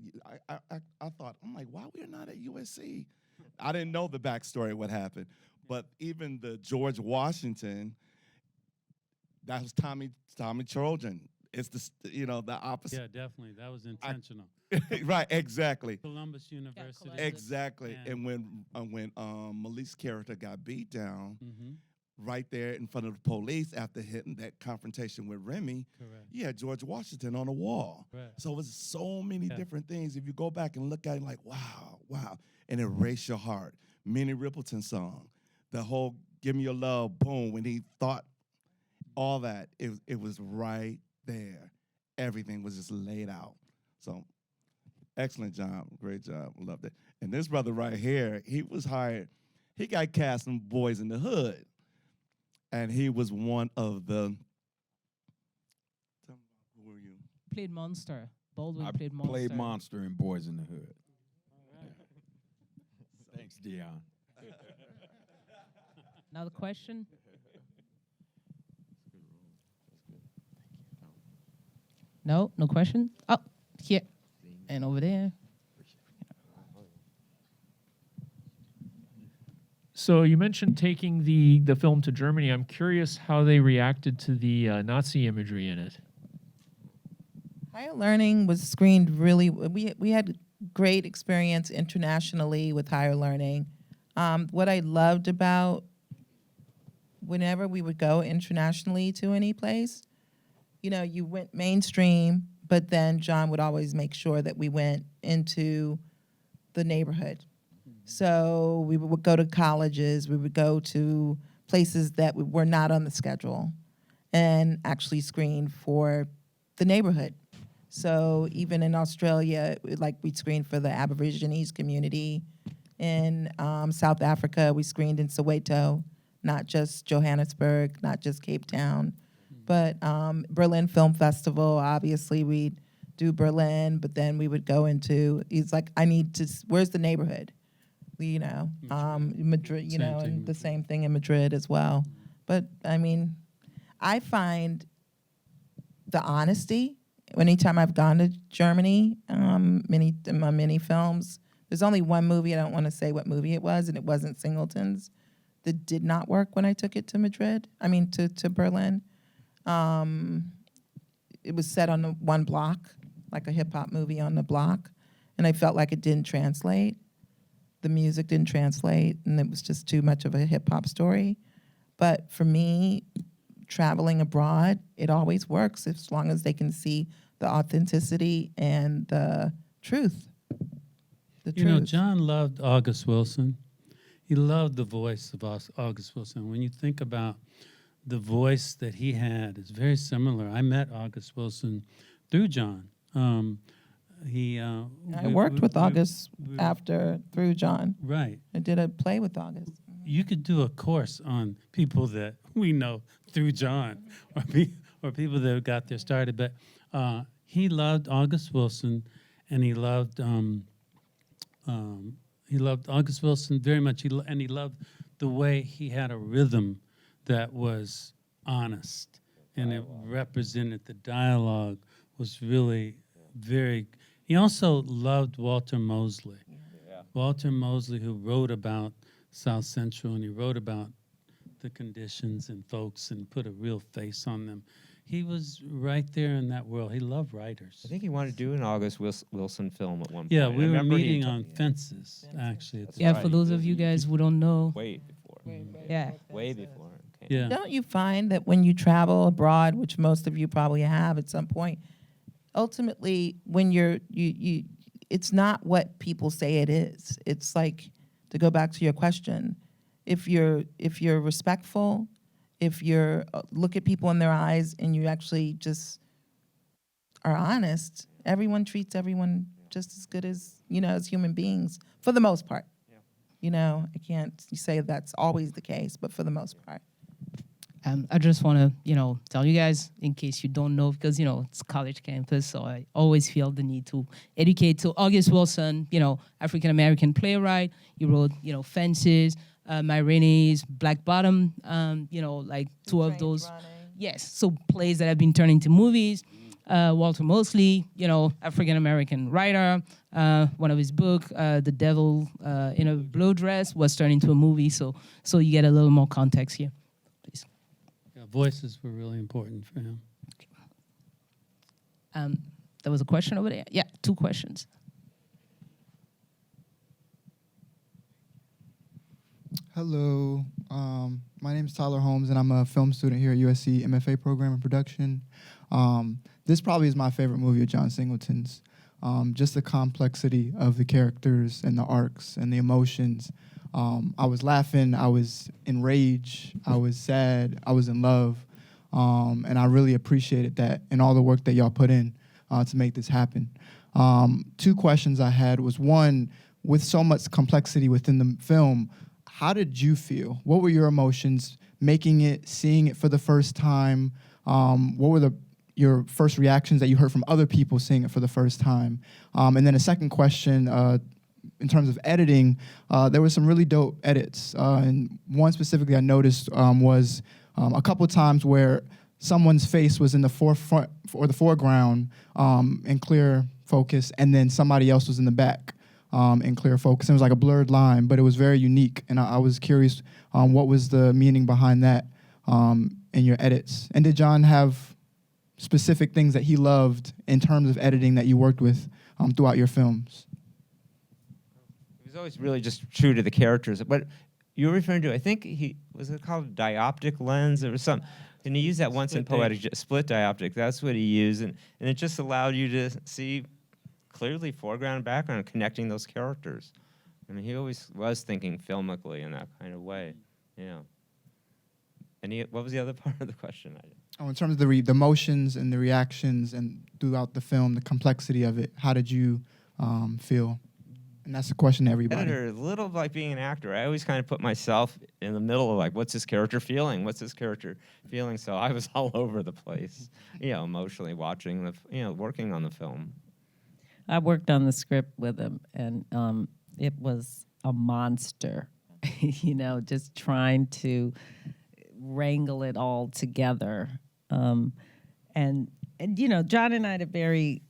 I thought, I'm like, why we're not at USC? I didn't know the backstory of what happened. But even the George Washington, that was Tommy Trojan. It's the opposite. Yeah, definitely. That was intentional. Right, exactly. Columbus University. Columbus. Exactly. And when Malik's character got beat down, right there in front of the police after hitting that confrontation with Remy, Correct. you had George Washington on the wall. Correct. So it was so many different things. If you go back and look at it, like, wow. And Erase Your Heart, Minnie Riperton song, the whole Give Me Your Love, boom, when he thought all that, it was right there. Everything was just laid out. So excellent job. Great job. Loved it. And this brother right here, he was hired. He got cast in Boys in the Hood. And he was one of the. Who were you? Played Monster. Baldwin I played Monster. played Monster in Boys in the Hood. Yeah. Thanks, Dion. Another question? No question? Oh, here. And over there. So you mentioned taking the film to Germany. I'm curious how they reacted to the Nazi imagery in it. Higher Learning was screened really. We had great experience internationally with Higher Learning. What I loved about whenever we would go internationally to any place, you went mainstream, but then John would always make sure that we went into the neighborhood. So we would go to colleges, we would go to places that were not on the schedule and actually screen for the neighborhood. So even in Australia, we screened for the Aborigines community. In South Africa, we screened in Soweto, not just Johannesburg, not just Cape Town, but Berlin Film Festival, obviously we'd do Berlin, but then we would go into, he's like, where's the neighborhood? Madrid, and the same thing in Madrid as well. But I find the honesty, anytime I've gone to Germany, many films, there's only one movie, I don't want to say what movie it was, and it wasn't Singleton's, that did not work when I took it to to Berlin. It was set on one block, like a hip hop movie on the block, and I felt like it didn't translate. The music didn't translate, and it was just too much of a hip hop story. But for me, traveling abroad, it always works as long as they can see the authenticity and the truth. John loved August Wilson. He loved the voice of August Wilson. When you think about the voice that he had is very similar. I met August Wilson through John. I worked with August through John. Right. I did a play with August. You could do a course on people that we know through John, or people that got there started. But he loved August Wilson, and he loved August Wilson very much. And he loved the way he had a rhythm that was honest, and it represented the dialogue was really very. He also loved Walter Mosley. Yeah. Walter Mosley, who wrote about South Central, and he wrote about the conditions and folks and put a real face on them. He was right there in that world. He loved writers. I think he wanted to do an August Wilson film at one point. Yeah, we were remember meeting on Fences, actually. At the Yeah, right. for those of you guys who don't know. Way before. Yeah. Way before. Okay. Yeah. Don't you find that when you travel abroad, which most of you probably have at some point, ultimately when you it's not what people say it is. It's like, to go back to your question, if you're respectful, if you're look at people in their eyes and you actually just are honest, everyone treats everyone just as good as, as human beings, for the most part. Yeah. I can't say that's always the case, but for the most part. I just want to, tell you guys, in case you don't know, because, it's college campus, so I always feel the need to educate. So August Wilson, African-American playwright, he wrote, Fences, My Rainey's, Black Bottom, like two of those. Yes, so plays that have been turned into movies. Walter Mosley, African-American writer. One of his book, The Devil in a Blue Dress, was turned into a movie. So you get a little more context here. Please. Yeah, voices were really important for him. There was a question over there. Yeah, 2 questions. Hello, my name is Tyler Holmes, and I'm a film student here at USC MFA program in production. This probably is my favorite movie of John Singleton's. Just the complexity of the characters and the arcs and the emotions. I was laughing, I was enraged, I was sad, I was in love, and I really appreciated that and all the work that y'all put in to make this happen. 2 questions I had was, one, with so much complexity within the film, how did you feel? What were your emotions making it, seeing it for the first time? What were your first reactions that you heard from other people seeing it for the first time? And then a second question, in terms of editing, there were some really dope edits. And one specifically I noticed was a couple times where someone's face was in the forefront or the foreground in clear focus, and then somebody else was in the back in clear focus. It was like a blurred line, but it was very unique. And I was curious what was the meaning behind that in your edits. And did John have specific things that he loved in terms of editing that you worked with throughout your films? He was always really just true to the characters. But you were referring to, I think was it called dioptic lens or something? And he used that once in Poetic, split dioptic. That's what he used. And it just allowed you to see clearly foreground and background, connecting those characters. I mean, he always was thinking filmically in that kind of way. Yeah. And what was the other part of the question? In terms of the emotions and the reactions and throughout the film, the complexity of it, how did you feel? And that's the question to everybody. Editor, a little like being an actor. I always kind of put myself in the middle of like, what's this character feeling? What's this character feeling? So I was all over the place, emotionally watching working on the film. I worked on the script with him, and it was a monster, just trying to wrangle it all together. And John and I had a very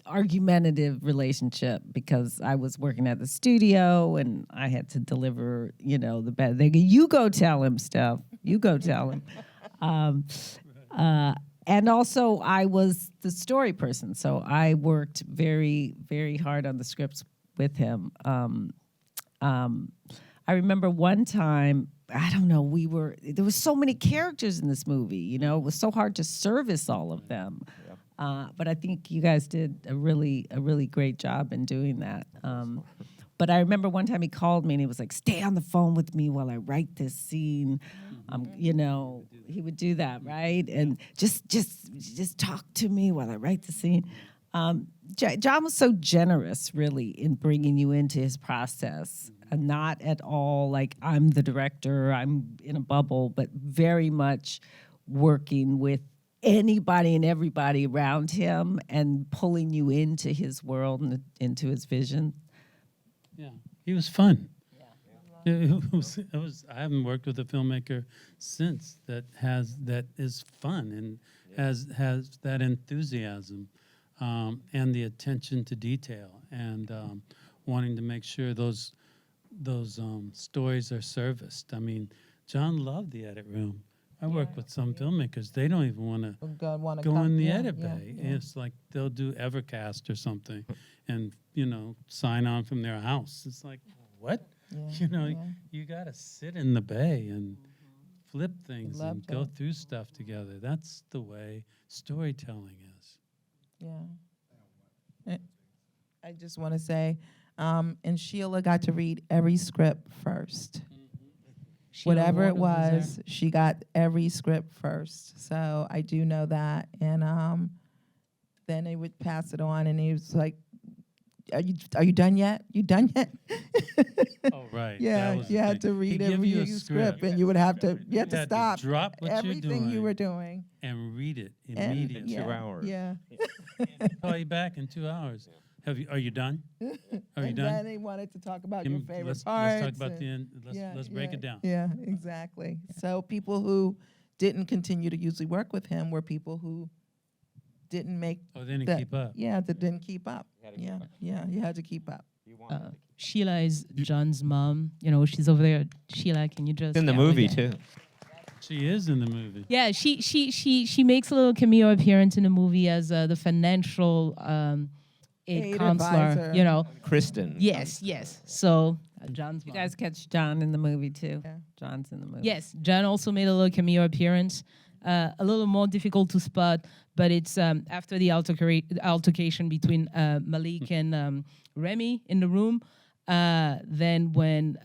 argumentative relationship because I was working at the studio and I had to deliver, the bad thing. You go tell him stuff. You go tell him. And also, I was the story person, so I worked very, very hard on the scripts with him. I remember one time, I don't know, there were so many characters in this movie, it was so hard to service all of them. But I think you guys did a really great job in doing that. But I remember one time he called me and he was like, "Stay on the phone with me while I write this scene." You know, he would do that, right? And just talk to me while I write the scene. John was so generous, really, in bringing you into his process, and not at all like I'm the director, I'm in a bubble, but very much working with anybody and everybody around him and pulling you into his world and into his vision. Yeah, he was fun. It was. I haven't worked with a filmmaker since that is fun and has that enthusiasm and the attention to detail and wanting to make sure those stories are serviced. I mean, John loved the edit room. I work with some filmmakers; they don't even want to go in the edit bay. It's like they'll do Evercast or something, and sign on from their house. It's like, what? You got to sit in the bay and flip things and go through stuff together. That's the way storytelling is. Yeah. I just want to say, and Sheila got to read every script first. Whatever it was, she got every script first. So I do know that. And then they would pass it on, and he was like, Are you done yet? You done yet? Oh, right. Yeah, you had to read every script, and you had to stop drop what everything you were doing and read it immediately. 2 hours. Yeah. Call you back in 2 hours. Are you done? Are you done? And then they wanted to talk about your favorite let's parts. talk about the end. Let's break it down. Yeah, exactly. So people who didn't continue to usually work with him were people who didn't make. Oh, they didn't keep up. Yeah, that didn't keep up. Yeah, you had to keep up. Sheila is John's mom. She's over there. Sheila, can you just In the movie too. She is in the movie. Yeah, she makes a little cameo appearance in the movie as the financial aid counselor. advisor. Kristen. Yes. So John's You mom. guys catch John in the movie too. Yeah. John's in the movie. Yes, John also made a little cameo appearance. A little more difficult to spot, but it's after the altercation between Malik and Remy in the room. Then when,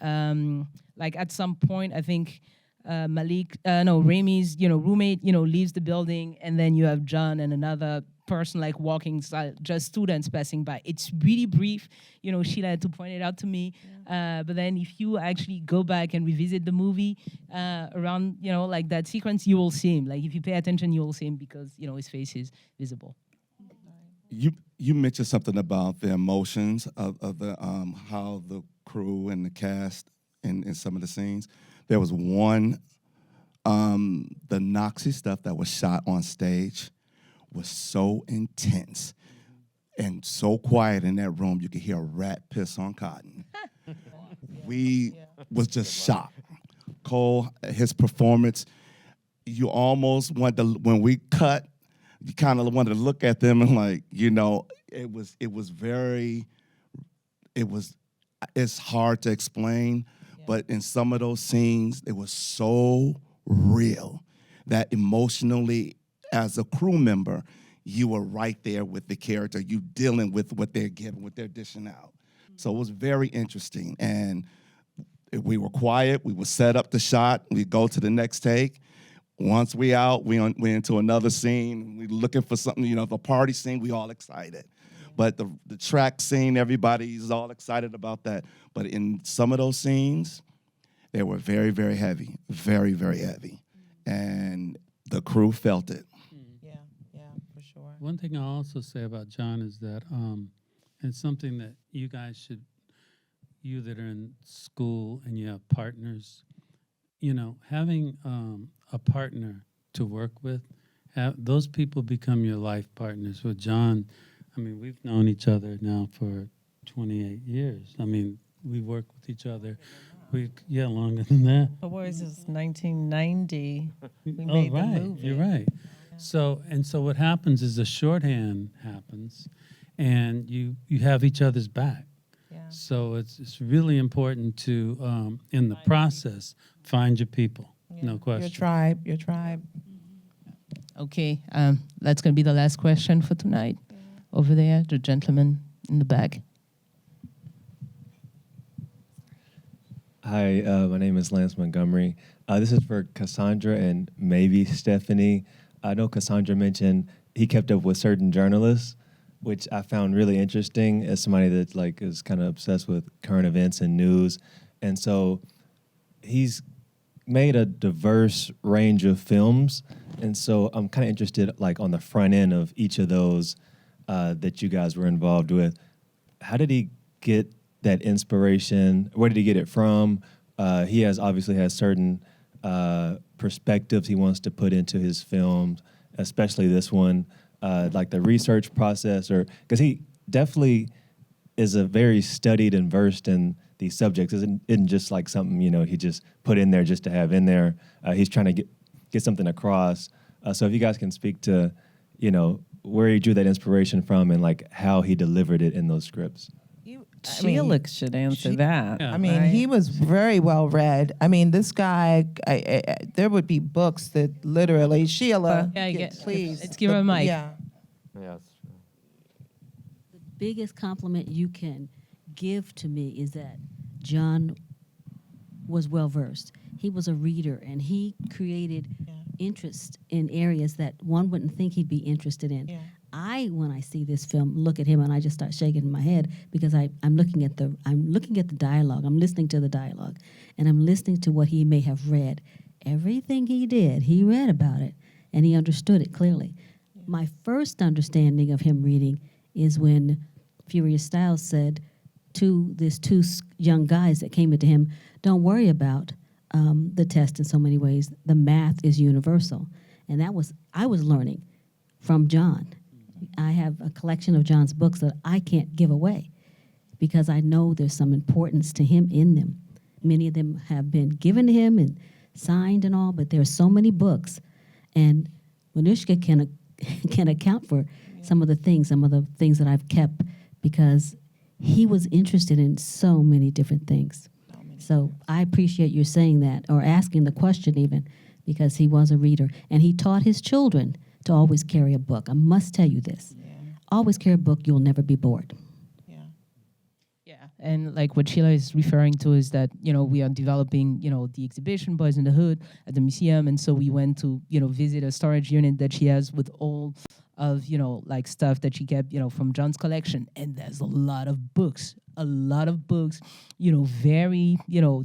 at some point, I think Remy's, roommate, leaves the building, and then you have John and another person walking, just students passing by. It's really brief. Sheila had to point it out to me. But then if you actually go back and revisit the movie around, that sequence, you will see him. If you pay attention, you will see him because, his face is visible. You mentioned something about the emotions of the how the crew and the cast in some of the scenes. There was one, the Noxie stuff that was shot on stage was so intense and so quiet in that room, you could hear a rat piss on cotton. We was just shocked. Cole, his performance, you almost want to, when we cut, you kind of wanted to look at them and it's hard to explain, but in some of those scenes, it was so real that emotionally, as a crew member, you were right there with the character. You dealing with what they're giving, what they're dishing out. So it was very interesting. And we were quiet. We would set up the shot. We go to the next take. Once we out, we into another scene. We looking for something, the party scene, we all excited. But the track scene, everybody's all excited about that. But in some of those scenes, they were very, very heavy, very, very heavy. And the crew felt it. Yeah, for sure. One thing I'll also say about John is that it's something that you guys should, you that are in school and you have partners, having a partner to work with, those people become your life partners. With John, we've known each other now for 28 years. We work with each other. Longer than that. The Boys is 1990. We Oh, made right. the movie. You're right. So what happens is a shorthand happens, and you have each other's back. Yeah. So it's really important to, in the process, find your people. Yeah. No question. Your tribe. Okay, that's going to be the last question for tonight. Over there, the gentleman in the back. Hi, my name is Lance Montgomery. This is for Cassandra and maybe Stephanie. I know Cassandra mentioned he kept up with certain journalists, which I found really interesting as somebody that like is kind of obsessed with current events and news. And so he's made a diverse range of films. And so I'm kind of interested like on the front end of each of those that you guys were involved with. How did he get that inspiration? Where did he get it from? He obviously has certain perspectives he wants to put into his films, especially this one, like the research process, or because he definitely is a very studied and versed in these subjects. Isn't just like something he just put in there just to have in there. He's trying to get something across. So if you guys can speak to where he drew that inspiration from and like how he delivered it in those scripts. Felix should answer that. I mean, he was very well read. I mean, this guy, there would be books that literally, Sheila, please. Let's give her a mic. Yeah, that's true. The biggest compliment you can give to me is that John was well versed. He was a reader, and he created interest in areas that one wouldn't think he'd be interested in. When I see this film, look at him and I just start shaking my head because I'm looking at the dialogue. I'm listening to the dialogue, and I'm listening to what he may have read. Everything he did, he read about it, and he understood it clearly. My first understanding of him reading is when Furious Styles said to these two young guys that came into him, "Don't worry about the test in so many ways. The math is universal," and I was learning from John. I have a collection of John's books that I can't give away because I know there's some importance to him in them. Many of them have been given to him and signed and all, but there are so many books. And Manushka can account for some of the things that I've kept because he was interested in so many different things. So I appreciate you saying that or asking the question even because he was a reader. And he taught his children to always carry a book. I must tell you this. Always carry a book, you'll never be bored. Yeah, and like what Sheila is referring to is that, we are developing, the exhibition Boys in the Hood at the museum, and so we went to, visit a storage unit that she has with all of, like stuff that she kept, from John's collection, and there's a lot of books, very,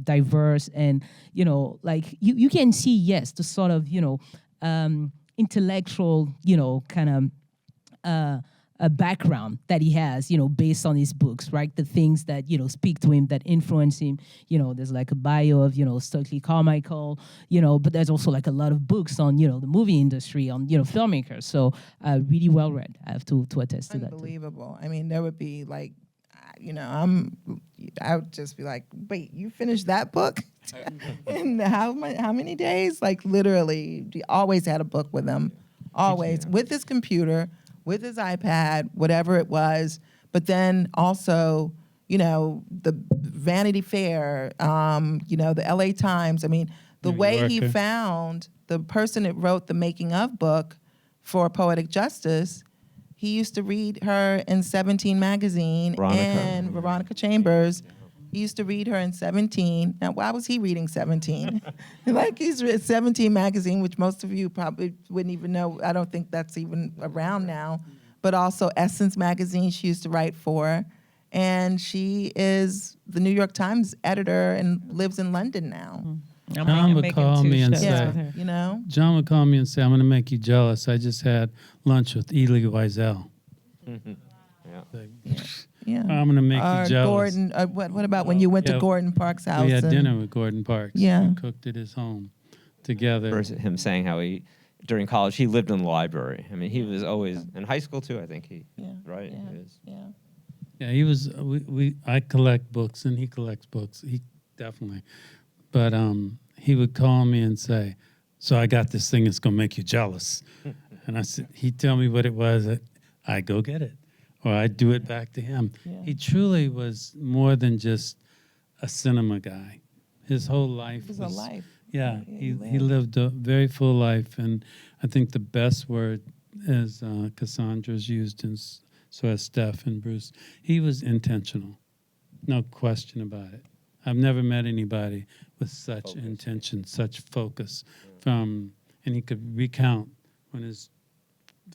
diverse, and, like you can see, yes, the sort of, intellectual, kind of a background that he has, based on his books, right? The things that, speak to him, that influence him. There's like a bio of, Stokely Carmichael, but there's also like a lot of books on, the movie industry, on, filmmakers. So really well read. I have to attest to that. Unbelievable. I mean, there would be like, I would just be like, wait, you finished that book? In how many days? Like literally, he always had a book with him, always with his computer, with his iPad, whatever it was. But then also, the Vanity Fair, the LA Times. I mean, the New way he Yorker. found the person that wrote the making of book for Poetic Justice. He used to read her in 17 magazine and Veronica Chambers. He used to read her in 17. Now, why was he reading 17? Like he's read 17 magazine, which most of you probably wouldn't even know. I don't think that's even around now. But also Essence magazine she used to write for. And she is the New York Times editor and lives in London now. John would call me and say, John would call me and say, "I'm going to make you jealous. I just had lunch with Elie Wiesel." Yeah. I'm going to make you jealous. Gordon, what about when you went to Gordon Parks' house? We had dinner with Gordon Parks. Yeah. We cooked at his home together. Versus him saying how during college, he lived in the library. I mean, he was always, in high school too, I think right? Yeah, he was, I collect books and he collects books. He definitely. But he would call me and say, "So I got this thing that's going to make you jealous." And I said, he'd tell me what it was. I'd go get it. Or I'd do it back to him. Yeah. He truly was more than just a cinema guy. His whole life was a life. Yeah, he lived a very full life. And I think the best word is Cassandra's used, and so has Steph and Bruce. He was intentional. No question about it. I've never met anybody with such intention, such focus. And he could recount when his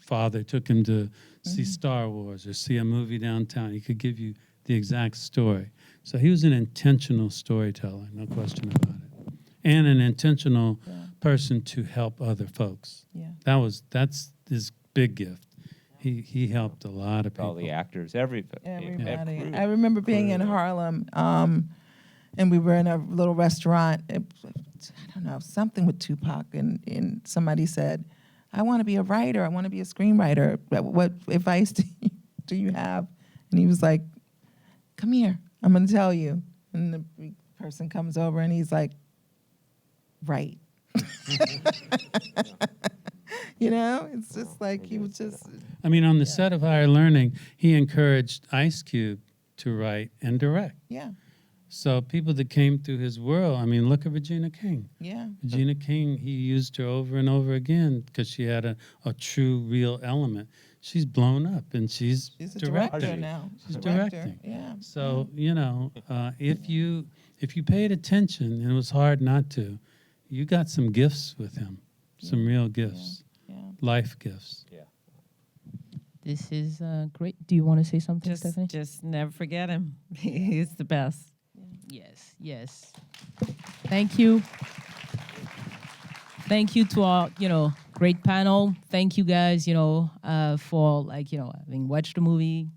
father took him to see Star Wars or see a movie downtown. He could give you the exact story. So he was an intentional storyteller, no question about it, and an intentional person to help other folks. Yeah. That's his big gift. He helped a lot of people. All the actors, everybody. Everybody. I remember being in Harlem, and we were in a little restaurant. I don't know, something with Tupac, and somebody said, "I want to be a writer. I want to be a screenwriter. What advice do you have?" And he was like, "Come here. I'm going to tell you." And the person comes over, and he's like, "Right." You know, it's just like he was just. I mean, on the set of Higher Learning, he encouraged Ice Cube to write and direct. Yeah. So people that came through his world, I mean, look at Regina King. Yeah. Regina King, he used her over and over again because she had a true, real element. She's blown up, and she's a directing. director now. She's Director, directing. yeah. So you know, if you paid attention, and it was hard not to, you got some gifts with him, some real gifts, life gifts. Yeah. This is great. Do you want to say something, Stephanie? Just never forget him. He's the best. Yes, yes. Thank you. Thank you to our, great panel. Thank you guys, for having watched the movie,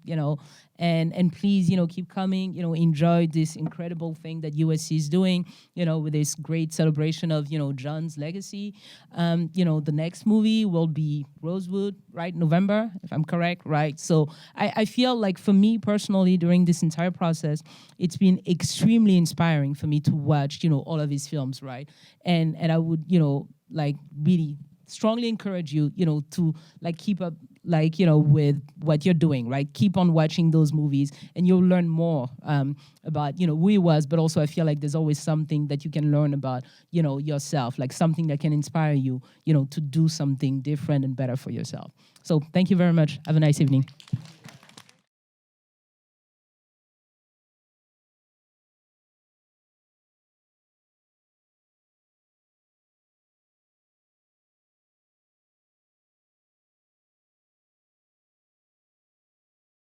and please, keep coming, enjoy this incredible thing that USC is doing, with this great celebration of, John's legacy. The next movie will be Rosewood, right? November, if I'm correct, right? So I feel like for me personally, during this entire process, it's been extremely inspiring for me to watch, all of his films, right? And I would, really strongly encourage you, to keep up, with what you're doing, right? Keep on watching those movies, and you'll learn more about, who he was. But also, I feel like there's always something that you can learn about, yourself, like something that can inspire you, to do something different and better for yourself. So, thank you very much. Have a nice evening.